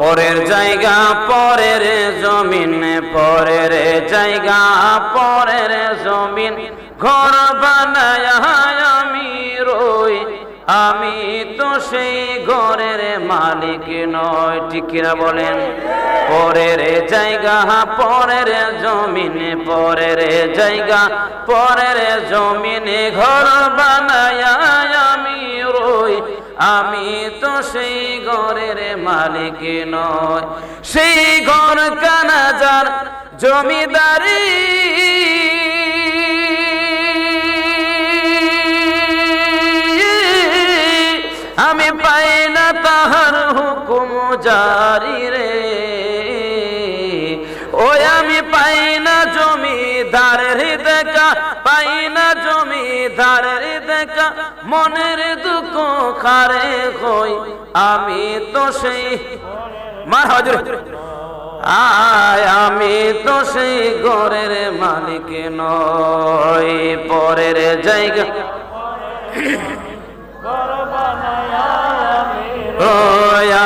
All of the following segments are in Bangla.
পরের জায়গা পরের জমিন, পরের জায়গা পরের জমিন, ঘর বানায় আমি রই, আমি তো সেই ঘরের মালিক নয়। ঠিক কিনা বলেন? পরের জায়গা পরের জমিন, পরের জায়গা পরের জমিন, ঘর বানায় আমি রই, আমি তো সেই ঘরের মালিক নয়। সেই ঘর কানা যার জমিদারি, আমি পাই না তাহার হুকুম জারি রে, ওই আমি পাই না জমিদারের দেখা, পাই না জমিদারের দেখা, মনের দুঃখ খারে হই, আমি তো সেই মার হাজুর আয়, আমি তো সেই ঘরের মালিক নয়। পরের জায়গা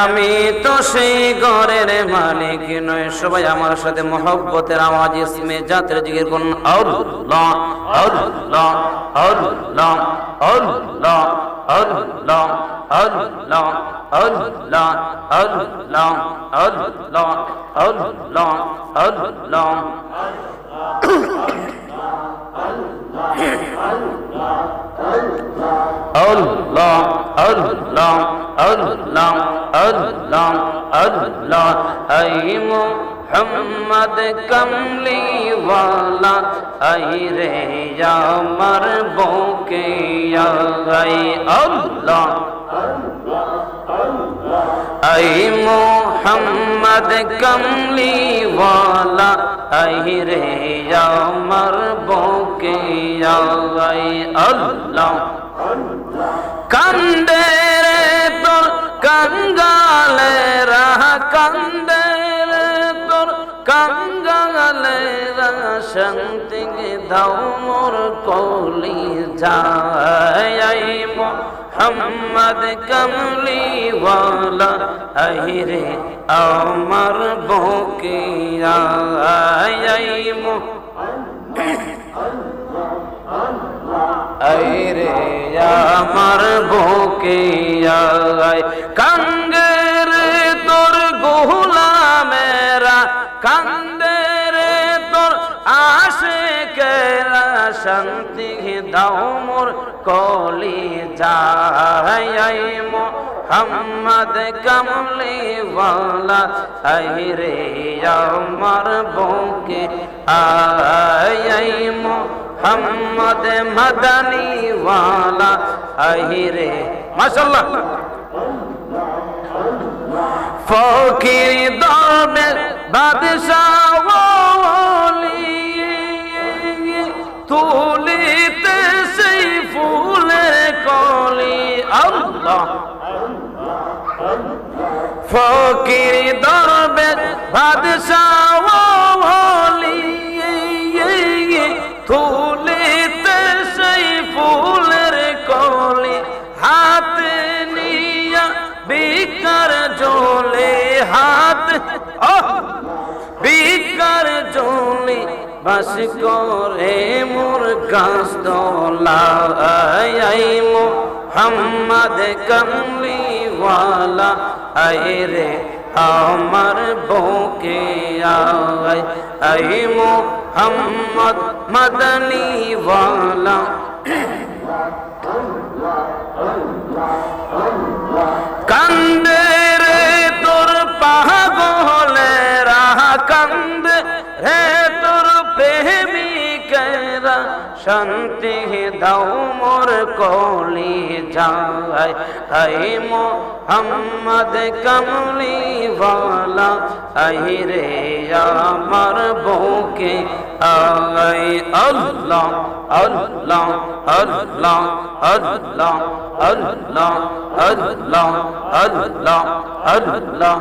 আমি তো সেই ঘরের মালিক নয়। সবাই আমার সাথে মোহব্বতের আওয়াজ ইসমে জাতের জিকির করুন, আল্লাহ আল্লাহ আল্লাহ আল্লাহ আল্লাহ আল্লাহ আল্লাহ আল্লাহ আল্লাহ আল্লাহ আল্লাহ। আল্লাহ আল্লাহ আল্লাহ আল্লাহ আল্লাহ। আই মুহাম্মদ কমলি ওয়ালা, আই রে আমার বুকে আই আল্লাহ। আই মুহাম্মদ কমলি ওয়ালা, আই রে আমার বুকে আই আল্লাহ। কান্দে রে তোর কাঙ্গালেরা, কান্দে রে তোর কাঙ্গালেরা, শান্তি দাও মোর কলি যায়। মুহাম্মদ কমলি ওয়ালা, আই রে আমার বুকে আই আই রে আমার বুকে আয়। কান্দে রে তোর গোলামেরা, কান্দে রে তোর আশিকেরা, শান্তি দাও মোর কলি যায়। মুহাম্মদ কমলি ওয়ালা, আই রে আমার বুকে আয়। মুহাম্মদ মদনী ওয়ালা, আই রে মাশাআল্লাহ। ফকির দরবেশ বাদশাহ ওলি, তুলিতে সেই ফুলের কলি আল্লাহ। ফকির দরবেশ বাদশাহ ওলি, তুলিতে সেই ফুলের কলি, হাতে নিয়া বিকার জলে, হাত বিকার জলে বাস করে মোর গাছ দোলায়। মুহাম্মদ কমলি ওয়ালা, আই রে আমার বুকে আয়। আই মুহাম্মদ মদনী ওয়ালা, কান্দে রে তোর পাগলেরা, কান্দে রে তোর প্রেমিকেরা, শান্তি দাও মোর কলি যায়। আই মুহাম্মদ কমলি ওয়ালা, আই রে আমার বুকে আয় আল্লাহ আল্লাহ আল্লাহ আল্লাহ আল্লাহ আল্লাহ আল্লাহ আল্লাহ।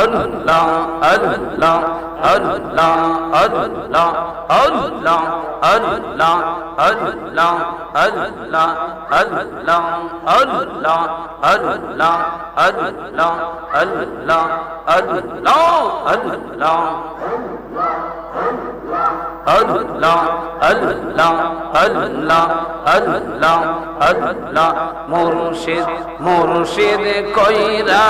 Allah, Allah, Allah, Allah, Allah, Allah, Allah, Allah, Allah, Allah, Allah, Allah, Allah, Allah, Allah, Allah, Allah, Allah, Allah, মুর্শিদ মুর্শিদ কইরা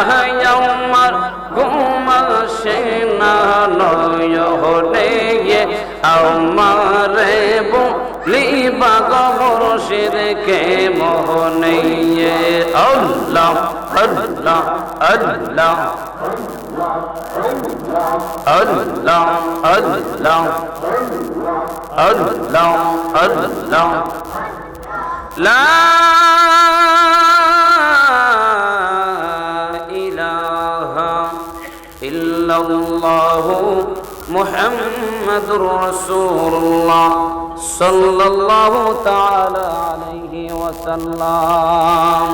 আমার ঘুম আসে না নয়নে আমারে বলিবা গো মুর্শিদ কে মোহনে আল্লাহ আল্লাহ আল্লাহ Allah, Allah, Allah, Allah, La ilaha illallah Muhammadur Rasulullah sallallahu ta'ala alayhi wa sallam.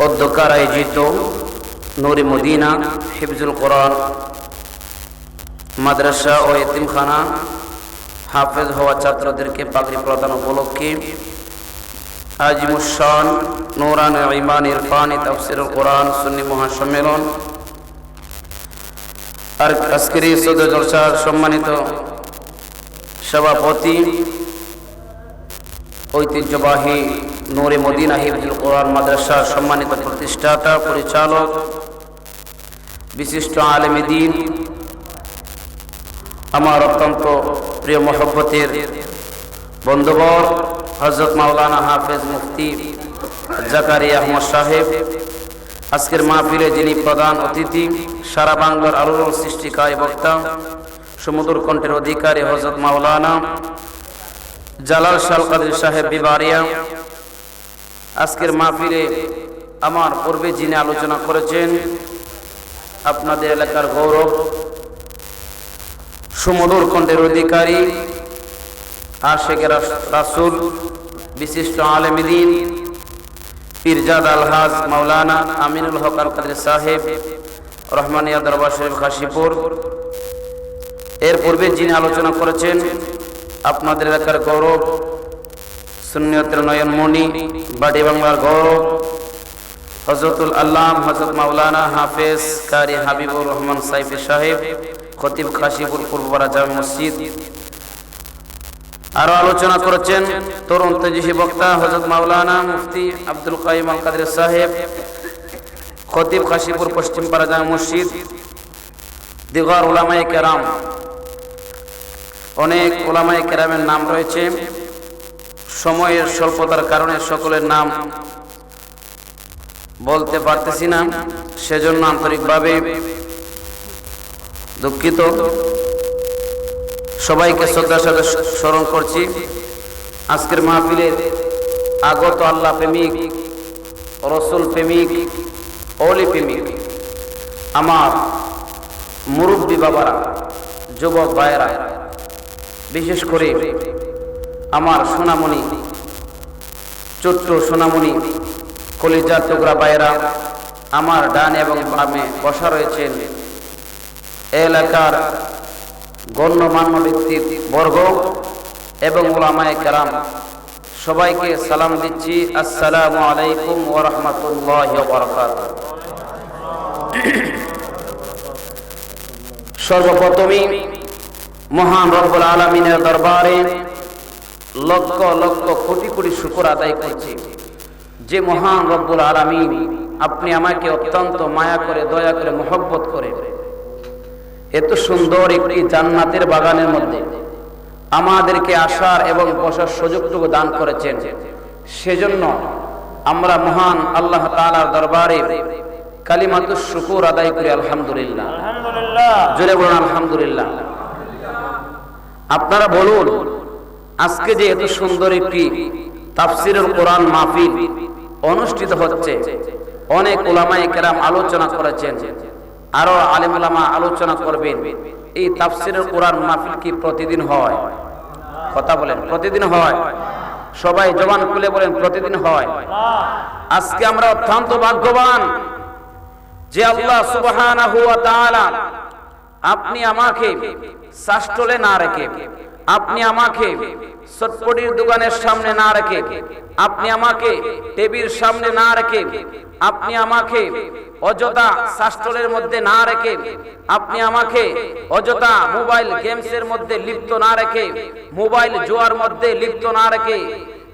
অধ্যক্ষার আয়োজিত নূরে মদিনা হিফজুল কোরআন মাদ্রাসা ও এতিমখানা হাফেজ হওয়া ছাত্রদেরকে পাগড়ি প্রদান উপলক্ষে আজিমুস শান নূরানি ঈমান ইরফানি তাফসীরুল কোরআন সুন্নি মহাসম্মেলন আর আজকের এই সদর জলসার সম্মানিত সভাপতি ঐতিহ্যবাহী নূরে মদিনা হিফজুল কোরআন মাদ্রাসা সম্মানিত প্রতিষ্ঠাতা পরিচালক বিশিষ্ট আলেমে দ্বীন আমার অত্যন্ত প্রিয় মহব্বতের বন্ধুবর হযরত মাওলানা হাফেজ মুফতি জাকারিয়া আহমদ সাহেব, আজকের মাহফিলে যিনি প্রধান অতিথি, সারা বাংলার আলোড়ন সৃষ্টিকারী বক্তা, সুমধুর কণ্ঠের অধিকারী হযরত মাওলানা জালাল শাহ কাদের সাহেব বিবারিয়া, আজকের মাহফিলে আমার পূর্বে যিনি আলোচনা করেছেন, আপনাদের এলাকার গৌরব, সুমধুর কণ্ঠের অধিকারী, আশেকে রাসূল, বিশিষ্ট আলেমে দ্বীন, পীরজাদা আলহাজ মাওলানা আমিনুল হক আল কাদের সাহেব, রহমানিয়া দরবার শরীফ কাশীপুর। এর পূর্বে যিনি আলোচনা করেছেন, আপনাদের এলাকার গৌরব, সুন্নিয়তের নয়নমণি, বাটি বাংলার গৌরব, হযরতুল আল্লাম হযরত মাওলানা হাফেজ কারি হাবিবুর রহমান সাইফি সাহেব, খতিব কাশীপুর পূর্বপাড়া জামে মসজিদ। আরো আলোচনা করেছেন তরুণ তেজস্বী বক্তা হযরত মাওলানা মুফতি আব্দুল কাইয়ুম আল কাদের সাহেব, খতিব কাশীপুর পশ্চিমপাড়া জামে মসজিদ। দিগার উলামায়ে কেরাম, অনেক উলামায়ে কেরামের নাম রয়েছে, সময়ের স্বল্পতার কারণে সকলের নাম বলতে পারতেছি না, সেজন্য আন্তরিকভাবে দুঃখিত। সবাইকে শ্রদ্ধার সাথে স্মরণ করছি। আজকের মাহফিলে আগত আল্লাহ প্রেমিক, রসুল প্রেমিক, ওলি প্রেমিক আমার মুরব্বী বাবারা, যুবক ভাইয়েরা, বিশেষ করে আমার সোনামণি, ছোট্ট সোনামণি, কলিজার টুকরা ভাইয়েরা, আমার ডান এবং বামে বসা রয়েছেন এলাকার গণ্যমান্য ব্যক্তি বর্গ এবং উলামায়ে কেরাম, সবাইকে সালাম দিচ্ছি। আসসালামু আলাইকুম ওয়া রাহমাতুল্লাহি ওয়া বারাকাতুহু। সর্বপ্রথমে মহান রব্বুল আলামিনের দরবারে লক্ষ লক্ষ কোটি কোটি শুকর আদায় করছি, যে মহান রব্বুল আলামিন আপনি আমাকে অত্যন্ত মায়া করে, দয়া করে, মহব্বত করে এত সুন্দর একটি জান্নাতের বাগানের মধ্যে আমাদেরকে আসার এবং বসার সুযোগটুকু দান করেছেন। সেজন্য আমরা মহান আল্লাহ তাআলার দরবারে কালিমাতুশ শুকর আদায় করি আলহামদুলিল্লাহ। জোরে বলুন আলহামদুলিল্লাহ। আপনারা বলুন, আজকে যে এত সুন্দর একটি তাফসীরুল কোরআন মাহফিল অনুষ্ঠিত হচ্ছে, অনেক উলামায়ে কেরাম আলোচনা করেছেন, আরো আলেম ওলামা আলোচনা করবেন। এই তাফসীরুল কোরআন মাহফিল কি প্রতিদিন হয়? কথা বলেন, প্রতিদিন হয়? সবাই জবান খুলে বলেন প্রতিদিন হয়। আজকে আমরা অত্যন্ত ভাগ্যবান যে আল্লাহ সুবহানাহু ওয়া তাআলা আপনি আমাকে শাস্ত্রলে না রেখে, আপনি আমাকে চটপটির দোকানের সামনে না রেখে, আপনি আমাকে টেবির সামনে না রেখে, আপনি আমাকে অযথা শাস্ত্রের মধ্যে না রেখে, আপনি আমাকে অযথা মোবাইল গেমসের মধ্যে লিপ্ত না রেখে, মোবাইল জুয়ার মধ্যে লিপ্ত না রেখে,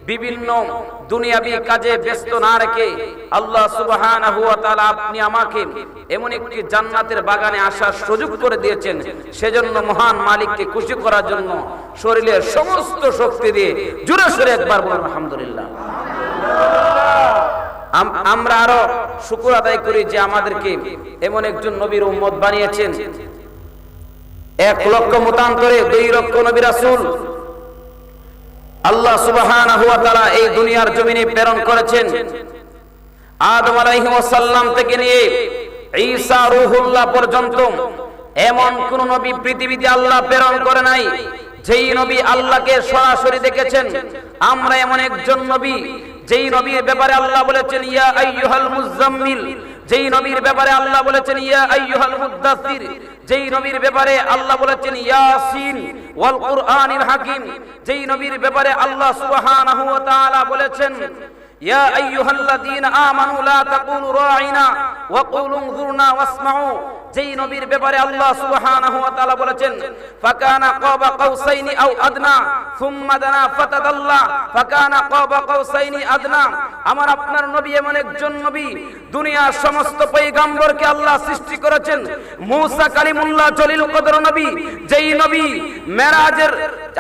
বিভিন্ন দুনিয়াবি কাজে ব্যস্ত না রেখে আল্লাহ সুবহানাহু ওয়া তাআলা আপনি আমাকে এমন একটি জান্নাতের বাগানে আসার সুযোগ করে দিয়েছেন। সেজন্য মহান মালিককে খুশি করার জন্য শরীরের সমস্ত শক্তি দিয়ে জোরে সোরে একবার বলুন আলহামদুলিল্লাহ। আমরা আরো শুকর আদায় করি যে আমাদেরকে এমন একজন নবীর উম্মত বানিয়েছেন। 1 লক্ষ মতান্তরে 2 লক্ষ নবী রাসূল আল্লাহ সুবহানাহু ওয়া তাআলা এই দুনিয়ার জমিনে প্রেরণ করেছেন। আদম আলাইহিস সালাম থেকে নিয়ে ঈসা রূহুল্লাহ পর্যন্ত এমন কোন নবী পৃথিবীতে আল্লাহ প্রেরণ করে নাই যেই নবী আল্লাহকে সরাসরি দেখেছেন। আমরা এমন একজন নবী যেই নবীর ব্যাপারে আল্লাহ বলেছেন ইয়া আইয়ুহাল মুযাম্মিল, যেই নবীর ব্যাপারে আল্লাহ বলেছেন ইয়া আইয়ুহাল মুদ্দাসসির, যেই নবীর ব্যাপারে আল্লাহ বলেছেন ইয়াসিন ওয়াল কুরআনিল হাকিম, যেই নবীর ব্যাপারে আল্লাহ সুবহানাহু ওয়া তাআলা বলেছেন ইয়া আইয়ুহাল্লাযীনা আমানু লা তাকুলু রাঈনা ওয়া কুলু উনজুরনা ওয়াসমাউ, যেই নবীর ব্যাপারে আল্লাহ সুবহানাহু ওয়া তাআলা বলেছেন ফাকানা কাবা কাউসাইনি আও আদনা সুম্মা দানা ফাতাদাল্লা ফাকানা কাবা কাউসাইনি আদনা। আমার আপনার নবী এমন একজন নবী, দুনিয়ার সমস্ত পয়গম্বরকে আল্লাহ সৃষ্টি করেছেন। মূসা কালিমুল্লাহ জলিল কদর নবী, যেই নবী মেরাজের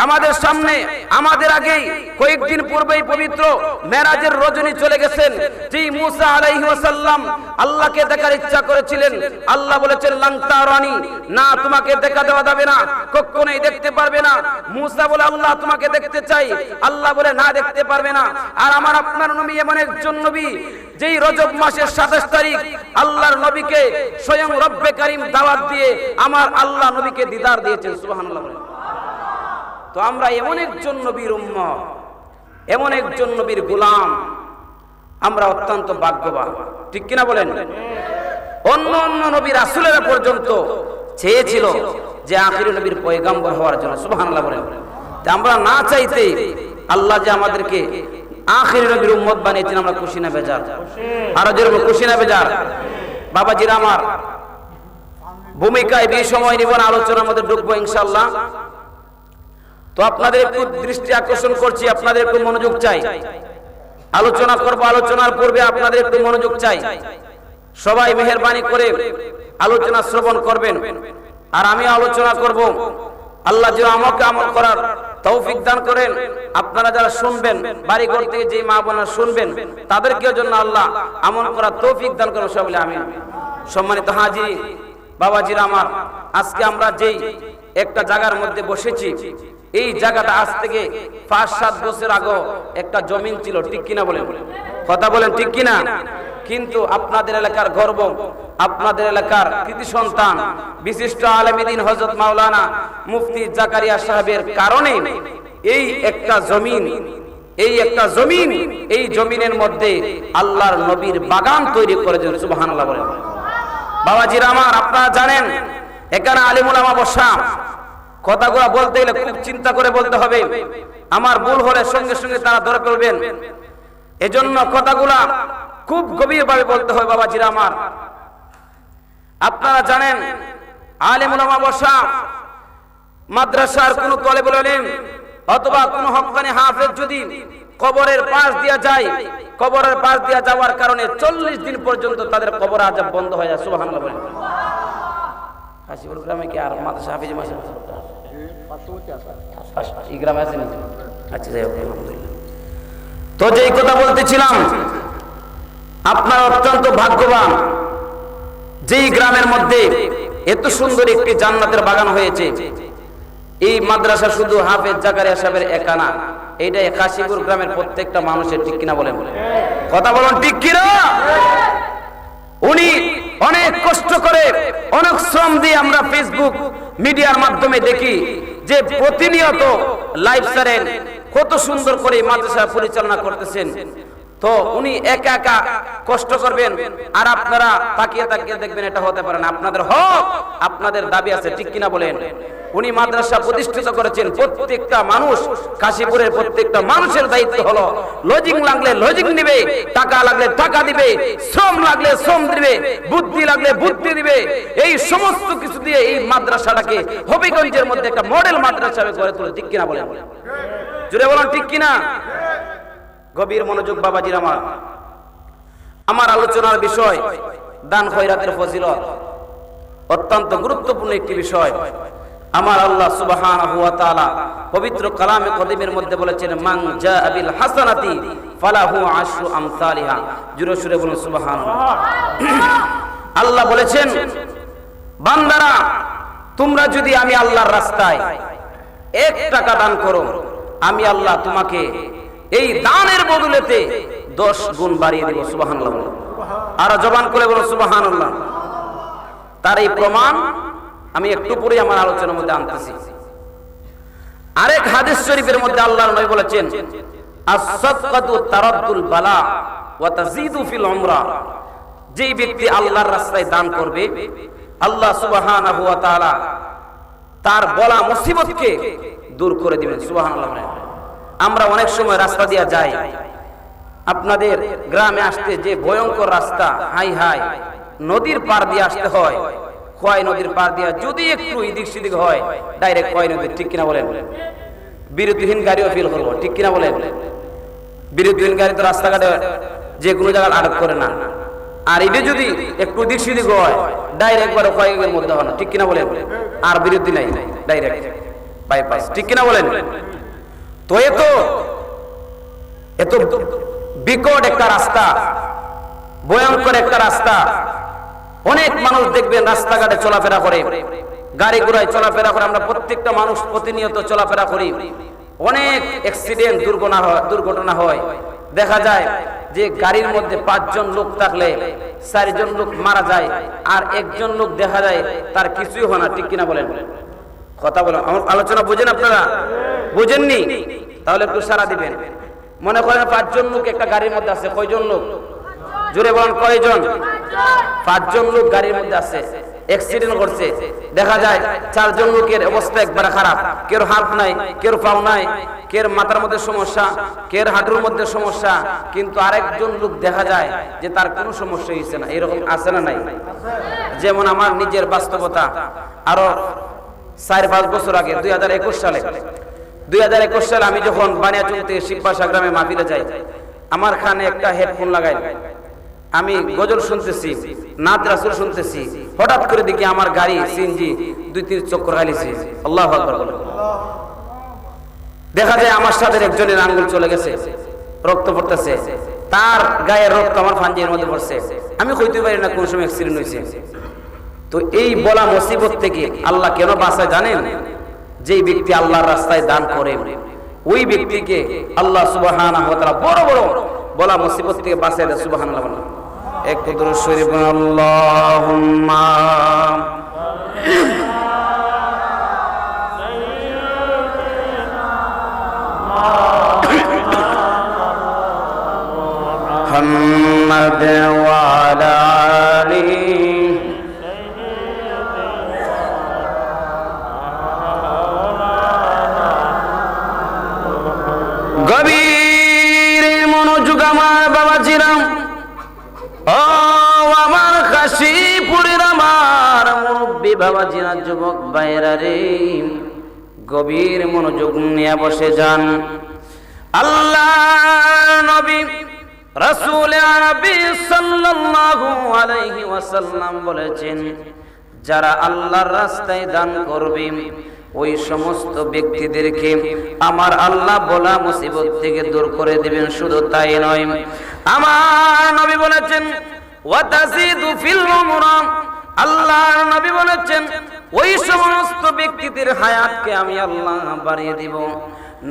আমাদের সামনে আমাদের আগেই কয়েকদিন পূর্বেই পবিত্র মেরাজের রজনী চলে গেছেন। যেই মূসা আলাইহিস সালাম আল্লাহকে দেখার ইচ্ছা করেছিলেন, আল্লাহ বলেছেন লাং তারানি, না তোমাকে দেখা দেওয়া যাবে না, কখনোই দেখতে পারবে না। মূসা বলে আল্লাহ তোমাকে দেখতে চাই, আল্লাহ বলে না দেখতে পারবে না। আর আমার আপনার নবী এমন একজন নবী যেই রজব মাসের 27 তারিখ আল্লাহর নবীকে স্বয়ং রব্বে কারীম দাওয়াত দিয়ে আমার আল্লাহ নবীকে দিদার দিয়েছেন। সুবহানাল্লাহ। তো আমরা এমন একজন নবীর উম্মত, এমন একজন নবীর গোলাম, আমরা অত্যন্ত ভাগ্যবান, ঠিক কিনা বলেন? অন্য অন্য নবী রাসূলেরা পর্যন্ত চেয়েছিল যে আখিরি নবীর পয়গম্বর হওয়ার জন্য। সুবহানাল্লাহ বলেন। তা আমরা না চাইতে আল্লাহ যে আমাদেরকে আখিরি নবীর উম্মত বানিয়েছেন, আমরা খুশি না বেজার? আরো জোরে খুশি না বেজার? বাবাজিরা আমার, ভূমিকায় বেশি সময় নিব না, আলোচনার মধ্যে ঢুকবো ইনশাআল্লাহ। তো আপনাদের একটু দৃষ্টি আকর্ষণ করছি, আপনাদের একটু মনোযোগ চাই। আলোচনা করব, আলোচনার পূর্বে আপনাদের একটু মনোযোগ চাই। সবাই মেহেরবানি করে আলোচনা শ্রবণ করবেন, আর আমি আলোচনা করব। আল্লাহ যেন আমাকে আমল করার তৌফিক দান করেন। আপনারা যারা শুনবেন, বাড়ি ঘর থেকে যে মা বোনেরা শুনবেন, তাদেরকেও জন্য আল্লাহ আমল করার তৌফিক দান করেন, সবাই বলে আমিন। সম্মানিত হাজির, বাবাজিরা আমার, আজকে আমরা যেই একটা জায়গার মধ্যে বসেছি, এই জায়গাটা আজ থেকে 5-7 বছর আগে একটা জমিন ছিল, ঠিক কিনা বলেন? কথা বলেন, ঠিক কিনা? কিন্তু আপনাদের এলাকার গর্ব, আপনাদের এলাকার কৃতি সন্তান বিশিষ্ট আলেম দ্বীন হযরত মাওলানা মুফতি জাকারিয়া সাহেবের কারণে এই একটা জমিন, এই জমিনের মধ্যে আল্লাহর নবীর বাগান তৈরি করেছেন। সুবহানাল্লাহ বলেন। বাবাজিরা আমার, আপনারা জানেন এখানে আলিম উলামা বসা, কথাগুলো বলতে গেলে খুব চিন্তা করে বলতে হবে। আমার ভুল হলে সঙ্গে সঙ্গে তারা ধরে ফেলবেন, এজন্য কথাগুলা খুব গভীরভাবে বলতে হয়। বাবাজিরা আমার, আপনারা জানেন আলেম উলামা বসা, মাদ্রাসার কোন তলেবুল ইলম অথবা কোন হক্কানি হাফেজ যদি কবরের পাশ দিয়া যায়, কবরের পাশ দিয়া যাওয়ার কারণে 40 দিন পর্যন্ত তাদের কবর আযাব বন্ধ হয়ে যায়। সুবহানাল্লাহ বলেন। হাসিপুর গ্রামে কি আর মাদ্রাসা হাফেজ মাদ্রাসা এই গ্রামে আছে নাকি? আচ্ছা, যাই হোক, আলহামদুলিল্লাহ। তো যেই কথা বলতেছিলাম, আপনার অত্যন্ত ভাগ্যবান যেই গ্রামের মধ্যে এত সুন্দর একটি জান্নাতের বাগান হয়েছে। এই মাদ্রাসা শুধু হাফেজ জাকারিয়া সাহেবের একা না, এইটা কাশীপুর গ্রামের প্রত্যেকটা মানুষের, ঠিক কিনা বলেন? কথা বলুন, ঠিক কিনা? উনি অনেক কষ্ট করে, অনেক শ্রম দিয়ে আমরা ফেসবুক মিডিয়ার মাধ্যমে দেখি যে প্রতিনিয়ত লাইভ ছাড়েন, কত সুন্দর করে মাদ্রাসা পরিচালনা করতেছেন। তো উনি একা একা কষ্ট করবেন আর আপনারা তাকিয়ে তাকিয়ে দেখবেন, এটা হতে পারে না। আপনাদের হক, আপনাদের দাবি আছে, ঠিক কিনা বলেন? উনি মাদ্রাসা প্রতিষ্ঠিত করেছেন। প্রত্যেকটা মানুষ, কাশীপুরের প্রত্যেকটা মানুষের দায়িত্ব হলো লজিং লাগলে লজিং দিবে, টাকা লাগলে টাকা দিবে, শ্রম লাগলে শ্রম দিবে, বুদ্ধি লাগলে বুদ্ধি দিবে। এই সমস্ত কিছু দিয়ে এই মাদ্রাসাটাকে হবিগঞ্জের মধ্যে একটা মডেল মাদ্রাসা গড়ে তোলে, ঠিক কিনা বলেন? জুড়ে বলেন ঠিক কিনা? গভীর মনোযোগ বাবাজির আমার আলোচনার বিষয় দান খয়রাতের ফজিলত, অত্যন্ত গুরুত্বপূর্ণ একটি বিষয়। আমার আল্লাহ সুবহানাহু ওয়া তাআলা পবিত্র কালামে কদিমের মধ্যে বলেছেন, মান জাআ বিল হাসানাতি ফালাহু আশরু আমসালিহা। জোরে সুরে বলুন সুবহানাল্লাহ। আল্লাহ বলেছেন, বান্দারা তোমরা যদি আমি আল্লাহর রাস্তায় 1 টাকা দান করো, আমি আল্লাহ তোমাকে এই দানের বদলেতে 10 গুণ বাড়িয়ে দেব। সুবহানাল্লাহ। আর জবান করে বলো সুবহানাল্লাহ। তার এই প্রমাণ আমি একটু পরে আমার আলোচনার মধ্যে আনতেছি। আরেক হাদিস শরীফের মধ্যে আল্লাহর নবী বলেছেন, আস-সাদকাতু তারাদ্দুল বালা ওয়া তাজিদু ফিল উমরা। যেই ব্যক্তি আল্লাহর রাস্তায় দান করবে, আল্লাহ সুবহানাহু ওয়া তাআলা তার বলা মুসিবতকে দূর করে দিবেন। সুবহানাল্লাহ। আমরা অনেক সময় রাস্তা দিয়ে যাই, আপনাদের গ্রামে আসতে যে ভয়ঙ্কর রাস্তা, হাই হাই, নদীর পার দিয়ে আসতে হয়। খোয়াই নদীর পার দিয়ে যদি একটু এদিক সেদিক হয়, ডাইরেক্ট খোয়াই নদী, ঠিক কিনা বলেন? বিরতিহীন গাড়িও ফেল করবো, ঠিক কিনা বলেন? বিরতিহীন গাড়ি তো রাস্তাঘাটে যে কোনো জায়গায় আটক করে না। আর এটা যদি একটু দিক সেদিক হয়, ডাইরেক্ট করে খোয়াইয়ের মধ্যে হয় না, ঠিক কিনা বলেন? আর বিরতি নাই, ডাইরেক্ট বাইপাস, ঠিক কিনা বলেন? তো এত বিকট একটা রাস্তা, ভয়ঙ্কর একটা রাস্তা। অনেক মানুষ দেখবেন রাস্তাঘাটে চলাফেরা করে, গাড়ি ঘোড়ায় চলাফেরা করে। আমরা প্রত্যেকটা মানুষ প্রতিনিয়ত চলাফেরা করি। অনেক অ্যাক্সিডেন্ট, দুর্ঘটনা হয়। দেখা যায় যে গাড়ির মধ্যে 5 জন লোক থাকলে 4 জন লোক মারা যায়, আর 1 জন লোক দেখা যায় তার কিছুই হয় না, ঠিক কিনা বলেন? কথা বলেন। আমার আলোচনা বুঝেন আপনারা? বুঝেননি? তাহলে একটু সারা দিবেন। মনে করেন 5 জন লোক একটা গাড়ির মধ্যে আছে। কয়জন লোক? জোরে বলেন কয়জন? 5 জন লোক গাড়ির মধ্যে আছে, অ্যাক্সিডেন্ট করছে। দেখা যায় 4 জন লোকের অবস্থা একবারে খারাপ। কেউ হাত নাই, কেউ পাও নাই, কেউ মাথার মধ্যে সমস্যা, কেউ হাঁটুর মধ্যে সমস্যা, কিন্তু আরেকজন লোক দেখা যায় যে তার কোনো সমস্যা হয়েছে না। এরকম আছে না নাই? যেমন আমার নিজের বাস্তবতা, আরো 4-5 বছর আগে 2021 সালে আমি যখন বানিয়াচং থেকে শিববাসা গ্রামে মাহফিলে যাই, আমার কানে একটা হেডফোন লাগাই, আমি গজল শুনতেছি, নাত রাসূল শুনতেছি। হঠাৎ করে দেখি আমার গাড়ি সিএনজি 2-3 চক্কর খাইছে। আল্লাহু আকবার। দেখা যায় আমার সাথে একজনের আঙ্গুল চলে গেছে, রক্ত পড়তেছে, তার গায়ের রক্ত আমার ফাঞ্জির মধ্যে পড়ছে। আমি কইতে পারি না কোন সময় অ্যাক্সিডেন্ট হয়েছে। তো এই বলা মুসিবত থেকে আল্লাহ কেন বাঁচায় জানেন? যেই ব্যক্তি আল্লাহর রাস্তায় দান করে, ওই ব্যক্তিকে আল্লাহ সুবহানাহু ওয়া তাআলা বড় বড় বলা মুসিবত থেকে বাঁচায় দেয়। সুবহানাল্লাহ। একটু দুরূদ শরীফ আল্লাহুম্মা মুহাম্মাদ ওয়া আলা আলিহি গভীর মনোযোগ আমার বাবাজিরাম, ও আমার কাশীপুরের আমার মুরব্বী বাবাজিরা, যুবক ভাইরা রে, গভীর মনোযোগ নিয়ে বসে যান। আল্লাহ নবী রাসূল আরবি সাল্লাল্লাহু আলাইহি ওয়াসাল্লাম বলেছেন, যারা আল্লাহর রাস্তায় দান করবে ওই সমস্ত ব্যক্তিদেরকে আমার আল্লাহ বলা মুসিবত থেকে দূর করে দিবেন। শুধু তাই নয়, আমার নবী বলেছেন ওয়া তাজিদু ফিল উমরা। আল্লাহর নবী বলেছেন ওই সমস্ত ব্যক্তিদের হায়াতকে আমি আল্লাহ বাড়িয়ে দিব।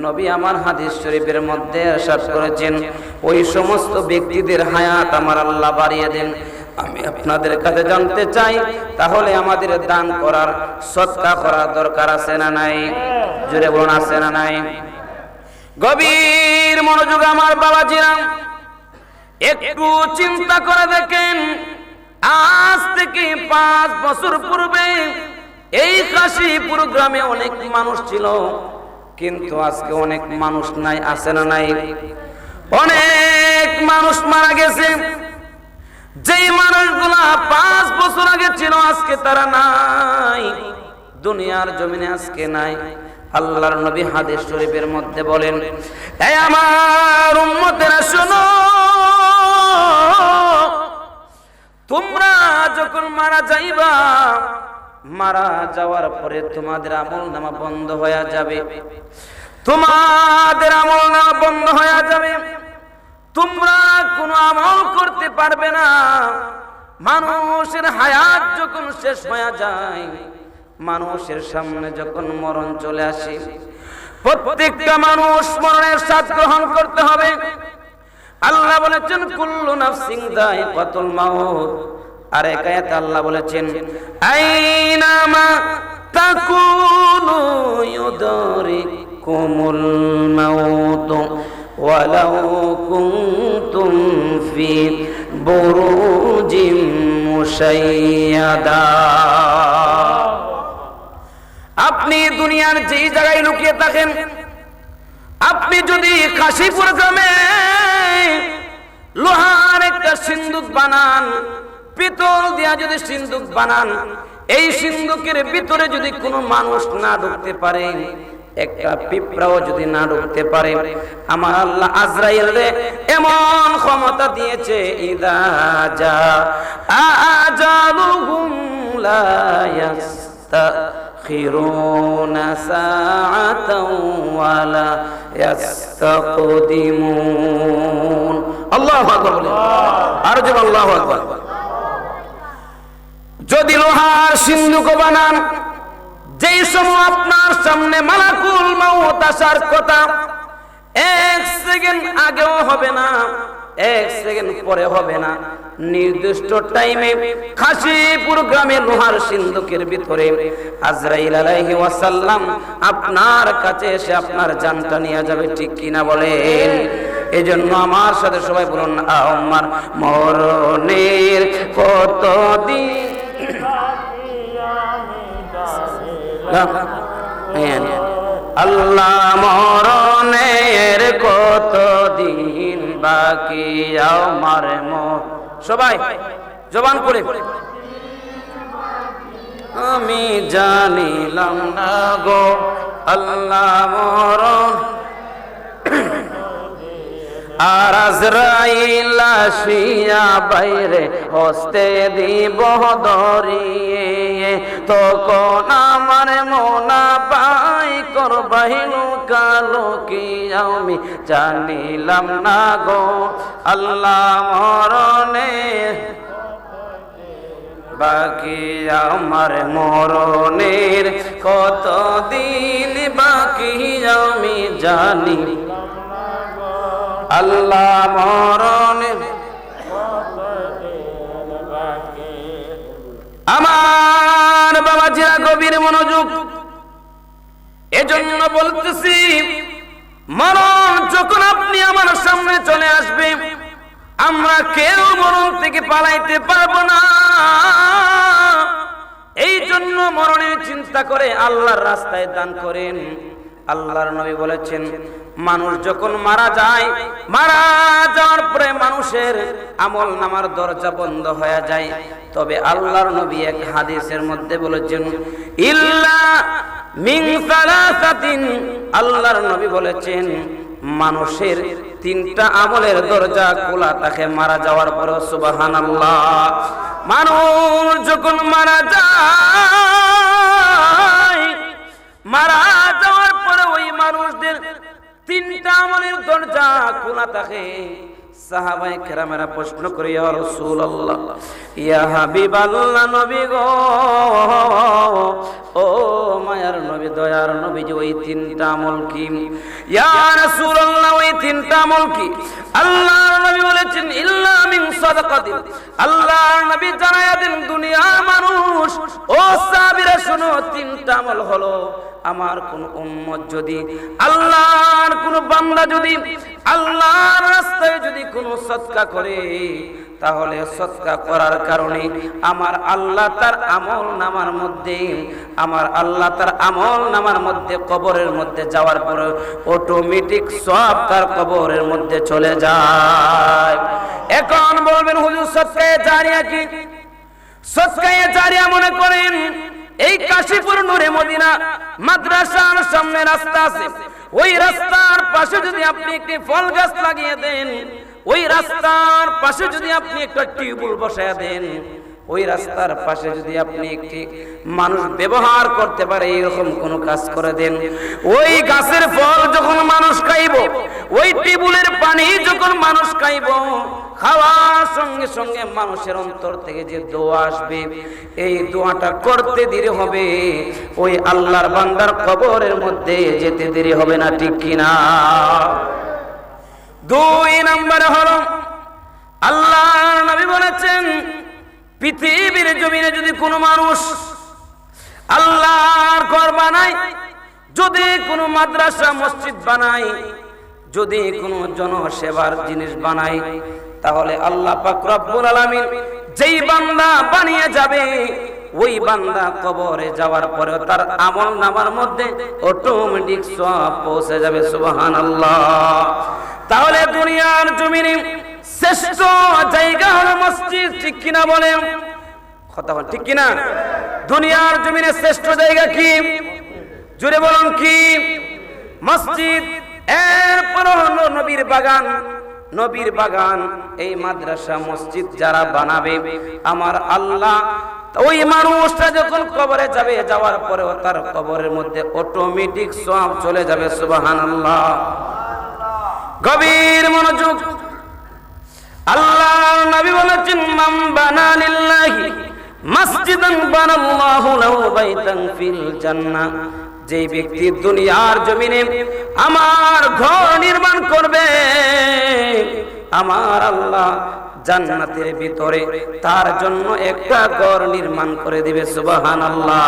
নবী আমার হাদিস শরীফের মধ্যে ইরশাদ করেছেন, ওই সমস্ত ব্যক্তিদের হায়াত আমার আল্লাহ বাড়িয়ে দেন। আমি আপনাদের কাছে জানতে চাই, তাহলে আমাদের দান করার, সদকা করার দরকার আছে না নাই? জোরে বলুন, আছে না নাই? গভীর মনোযোগ আমার বাবাজিরা, একটু চিন্তা করে দেখেন, আজ থেকে 5 বছর পূর্বে এই কাশীপুর গ্রামে অনেক মানুষ ছিল, কিন্তু আজকে অনেক মানুষ নাই। আছে না নাই? অনেক মানুষ মারা গেছে। যেই মানুষগুলা 5 বছর আগে ছিল আজকে তারা নাই, দুনিয়ার জমিনে আজকে নাই। আল্লাহর নবী হাদিস শরীফের মধ্যে বলেন, হে আমার উম্মতেরা শোনো, তোমরা যখন মারা যাইবা, মারা যাওয়ার পরে তোমাদের আমলনামা বন্ধ হয়ে যাবে। তোমাদের আমলনামা বন্ধ হয়ে যাবে, তোমরা কোনো আমল করতে পারবে না। মানুষের হায়াত যখন শেষ হয়ে যায়, মানুষের সামনে যখন মরণ চলে আসে, প্রত্যেকটা মানুষ মরণের স্বাদ গ্রহণ করতে হবে। আল্লাহ বলেছেন কুল্লু নাফসিন যায়িকাতুল মাউত। আর এক আয়াতে আল্লাহ বলেছেন আইনামা তাকুনু ইউদরিকুমুল মাউত ওয়ালাউ কুনতুম ফি বুরুজিম মুশাইয়াদা। আপনি দুনিয়ার যেই জায়গায় লুকিয়ে থাকেন, আপনি যদি কাশীপুর গ্রামে লোহার একটা সিন্দুক বানান, পিতল দিয়া যদি সিন্দুক বানান, এই সিন্দুকের ভিতরে যদি কোনো মানুষ না ঢুকতে পারে, একটা পিঁপড়াও যদি না ঢুকতে পারে, আমার আল্লাহ আজরাইলরে এমন ক্ষমতা দিয়েছে, ইদা জা আজালুহুম লা ইয়াস্তাখিরুনা সাআতাও ওয়া লা ইয়াস্তাকদিমুন। আল্লাহু আকবার বলেন, আর জোরে আল্লাহু আকবার। যদি লোহার সিন্দুক বানান, যেই সময় আপনার সামনে মালাকুল মাউত আসার কথা, 1 সেকেন্ড আগেও হবে না, 1 সেকেন্ড পরে হবে না, নির্দিষ্ট টাইমে কাশীপুর গ্রামের লোহার সিন্দুকের ভিতরে আজরাইল আলাইহিস সালাম আপনার কাছে এসে আপনার জানটা নিয়ে যাবে। ঠিক কিনা বলেন? এজন্য আমার সাথে সবাই বলুন, আমার মরণের কতদিন আল্লাহ মরণের কতদিন বাকি আমার সবাই জবান করে আমি জানিলাম না গো আল্লাহ মরণ। আর আজরাইল আসিয়া বাইরে হস্তে দিব ধরিয়ে, তখন আমার মোনা পাই করবাইলু কালো কি আমি জানিলাম না গো আল্লাহ মরণে বাকি আমার মরণের কতদিন বাকি আমি জানি আল্লাহ মরণের। আমার বাবাজিরা গভীর মনোযোগ, এজন্য বলতেছি, মরণ যখন আপনি আমার সামনে চলে আসবে, আমরা কেউ মরণ থেকে পালাইতে পারবো না। এই জন্য মরণের চিন্তা করে আল্লাহর রাস্তায় দান করেন। আল্লাহর নবী বলেছেন, মানুষ যখন মারা যায়, মারা যাওয়ার পরে মানুষের আমল নামার দরজা বন্ধ হয়ে যায়। তবে আল্লাহর নবী এক হাদিসের মধ্যে বলেছেন, ইল্লা মিন সালাসাতিন, আল্লাহর নবী বলেছেন মানুষের 3টা আমলের দরজা খোলা থাকে মারা যাওয়ার পর। সুবহানাল্লাহ। মানুষ যখন মারা যায়, মারা যাওয়ার পরে ওই মানুষদের 3টা আমলের দরজা খোলা থাকে। সাহাবায়ে কেরামেরা প্রশ্ন করে, ইয়া রাসূলুল্লাহ, ইয়া হাবিবাল্লাহ, নবী গো, ও মায়ার নবী, দয়ার নবী, যে ওই 3টা আমল কি? ইয়া রাসূলুল্লাহ, ওই 3টা আমল কি? আল্লাহর নবী বলেছেন, ইল্লা মিন সাদাকাতিন। আল্লাহর নবী জানায়া দেন, দুনিয়ার মানুষ, ও সাহাবীরা শোনো, 3টা আমল হলো আমার কোন উম্মত যদি, আল্লাহর কোন বান্দা যদি আল্লাহর রাস্তায় যদি কোনো সদকা করে, তাহলে সদকা করার কারণে আমার আল্লাহ তার আমল নামার মধ্যে, কবরের মধ্যে যাওয়ার পরে অটোমেটিক সব তার কবরের মধ্যে চলে যায়। এখন বলবেন হুজুর সদকায়ে জারিয়া কি? সদকায়ে জারিয়া মনে করেন এই কাশীপুর নূরে মদিনা মাদ্রাসার সামনে রাস্তা আছে, ওই রাস্তার পাশে যদি আপনি একটি ফল গাছ লাগিয়ে দেন, ওই রাস্তার পাশে যদি আপনি একটা টিউবওয়েল বসায় দেন, ওই রাস্তার পাশে যদি আপনি একটি মানুষ ব্যবহার করতে পারে এরকম কোন কাজ করে দেন, ওই গাছের ফল যখন মানুষ খাইব, ওই টিউবওয়েলের পানি যখন মানুষ খাইব, খাওয়ার সঙ্গে সঙ্গে মানুষের অন্তর থেকে যে দোয়া আসবে, এই দোয়াটা করতে দেরি হবে, ওই আল্লাহর বান্দার কবরের মধ্যে যেতে দেরি হবে না, ঠিক কিনা? 2 নম্বরে হলো আল্লাহর নবী বলেছেন, পৃথিবীর জমিনে যদি কোনো মানুষ আল্লাহর ঘর বানায়, যদি কোনো মাদ্রাসা মসজিদ বানায়, যদি কোনো জনসেবার জিনিস বানায়, তাহলে আল্লাহ পাক রব্বুল আলামিন যেই বান্দা বানিয়ে যাবে, ওই বান্দা কবরে যাওয়ার পরে তার আমল নামার মধ্যে অটোমেটিক সওয়াব পৌঁছে যাবে। সুবহানাল্লাহ। তাহলে দুনিয়ার জমিনে শ্রেষ্ঠ জায়গা হলো মসজিদ, ঠিক কিনা বলেন? কথা বল, ঠিক কিনা? দুনিয়ার জমিনে শ্রেষ্ঠ জায়গা কি? জোরে বলুন কি? মসজিদ। এরপর হলো নবীর বাগান। নবীর বাগান, এই মাদ্রাসা মসজিদ যারা বানাবে, আমার আল্লাহ ওই মানুষটা যখন কবরে যাবে, যাওয়ার পরেও তার কবরের মধ্যে অটোমেটিক সওয়াব চলে যাবে। সুবহানাল্লাহ। গভীর মনোযোগ। আল্লাহর নবী বলেছেন, মান বানা লিল্লাহি মাসজিদান বানাল্লাহু লাহু বাইতান ফিল জান্নাহ। যে ব্যক্তি দুনিয়ার জমিনে আমার ঘর নির্মাণ করবে, আমার আল্লাহ জান্নাতের ভিতরে তার জন্য একটা ঘর নির্মাণ করে দিবে। সুবহানাল্লাহ।